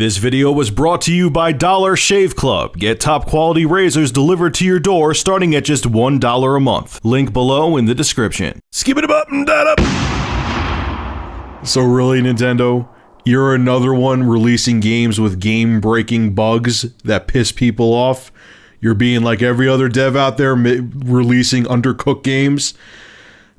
This video was brought to you by Dollar Shave Club. Get top quality razors delivered to your door starting at just $1 a month. Link below in the description. Skip it up and that up. So really, Nintendo, you're another one releasing games with game-breaking bugs that piss people off? You're being like every other dev out there releasing undercooked games?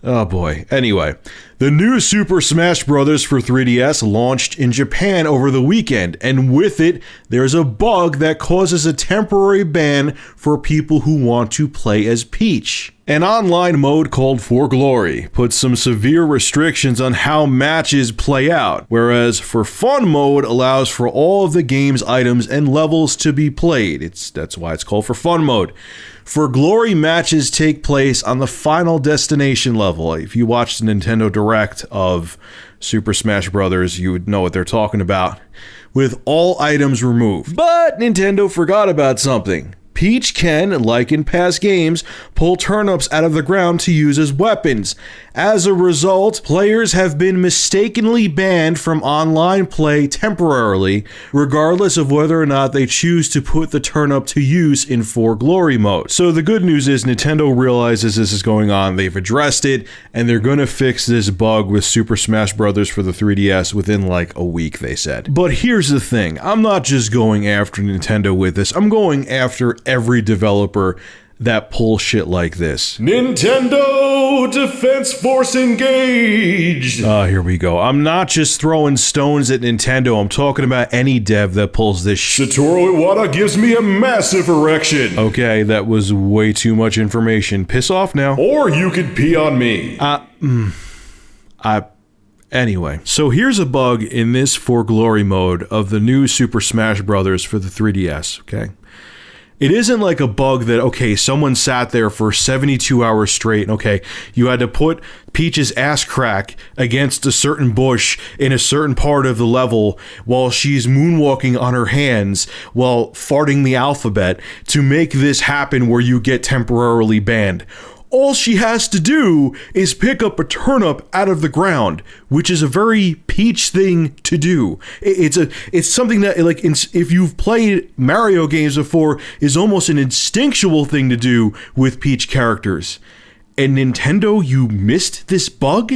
Oh boy. Anyway, the new Super Smash Bros. For 3DS launched in Japan over the weekend, and with it, there's a bug that causes a temporary ban for people who want to play as Peach. An online mode called For Glory puts some severe restrictions on how matches play out, whereas For Fun mode allows for all of the game's items and levels to be played. That's why it's called For Fun mode. For Glory matches take place on the final destination level. If you watched the Nintendo Direct of Super Smash Bros., you would know what they're talking about, with all items removed. But Nintendo forgot about something. Peach can, like in past games, pull turnips out of the ground to use as weapons. As a result, players have been mistakenly banned from online play temporarily, regardless of whether or not they choose to put the turnip to use in For Glory mode. So the good news is Nintendo realizes this is going on, they've addressed it, and they're gonna fix this bug with Super Smash Bros. For the 3DS within like a week, they said. But here's the thing, I'm not just going after Nintendo with this, I'm going after every developer that pulls shit like this. Nintendo Defense Force engaged! Here we go. I'm not just throwing stones at Nintendo, I'm talking about any dev that pulls this shit. Satoru Iwata gives me a massive erection! Okay, that was way too much information. Piss off now. Or you could pee on me. Anyway, so here's a bug in this For Glory mode of the new Super Smash Bros. For the 3DS, okay? It isn't like a bug that, okay, someone sat there for 72 hours straight, and okay, you had to put Peach's ass crack against a certain bush in a certain part of the level while she's moonwalking on her hands while farting the alphabet to make this happen where you get temporarily banned. All she has to do is pick up a turnip out of the ground, which is a very Peach thing to do. It's something that, like, if you've played Mario games before, is almost an instinctual thing to do with Peach characters. And Nintendo, you missed this bug?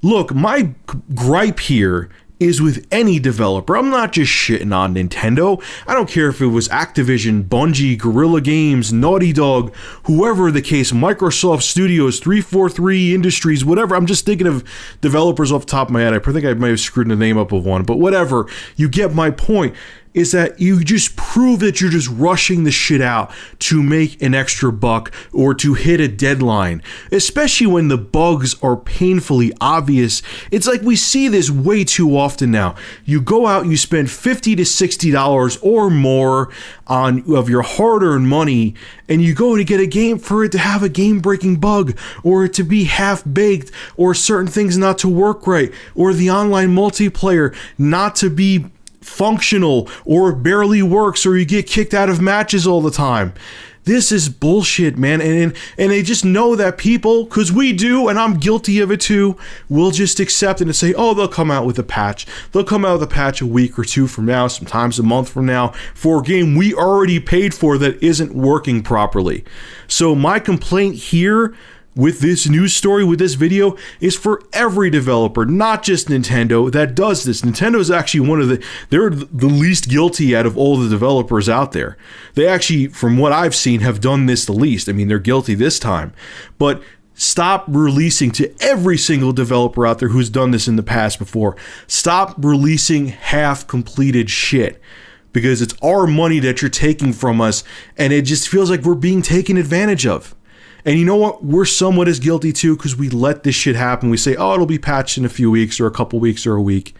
Look, my gripe here is with any developer. I'm not just shitting on Nintendo. I don't care if it was Activision, Bungie, Guerrilla Games, Naughty Dog, whoever the case, Microsoft Studios, 343 Industries, whatever. I'm just thinking of developers off the top of my head. I think I might have screwed the name up of one, but whatever. You get my point. Is that you just prove that you're just rushing the shit out to make an extra buck or to hit a deadline, especially when the bugs are painfully obvious. It's like we see this way too often now. You go out, you spend $50 to $60 or more of your hard-earned money, and you go to get a game for it to have a game-breaking bug, or it to be half-baked, or certain things not to work right, or the online multiplayer not to be functional, or barely works, or you get kicked out of matches all the time. This is bullshit, man, and they just know that people, because we do, and I'm guilty of it too, will just accept it and say, oh, they'll come out with a patch. They'll come out with a patch a week or two from now, sometimes a month from now, for a game we already paid for that isn't working properly. So my complaint here with this news story, with this video, is for every developer, not just Nintendo, that does this. Nintendo is actually they're the least guilty out of all the developers out there. They actually, from what I've seen, have done this the least. I mean, they're guilty this time. But stop releasing, to every single developer out there who's done this in the past before, stop releasing half-completed shit. Because it's our money that you're taking from us, and it just feels like we're being taken advantage of. And you know what? We're somewhat as guilty too, because we let this shit happen. We say, oh, it'll be patched in a few weeks or a couple weeks or a week.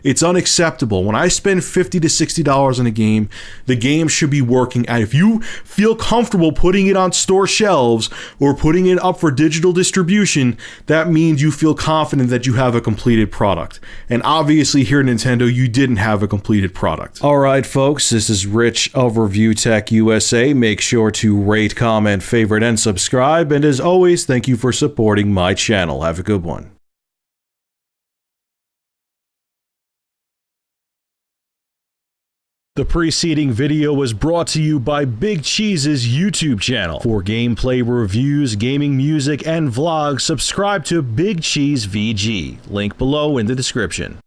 It's unacceptable. When I spend $50 to $60 on a game, the game should be working. And if you feel comfortable putting it on store shelves or putting it up for digital distribution, that means you feel confident that you have a completed product. And obviously here at Nintendo, you didn't have a completed product. All right, folks, this is Rich of Review Tech USA. Make sure to rate, comment, favorite, and subscribe. And as always, thank you for supporting my channel. Have a good one. The preceding video was brought to you by Big Cheese's YouTube channel. For gameplay reviews, gaming music, and vlogs, subscribe to Big Cheese VG. Link below in the description.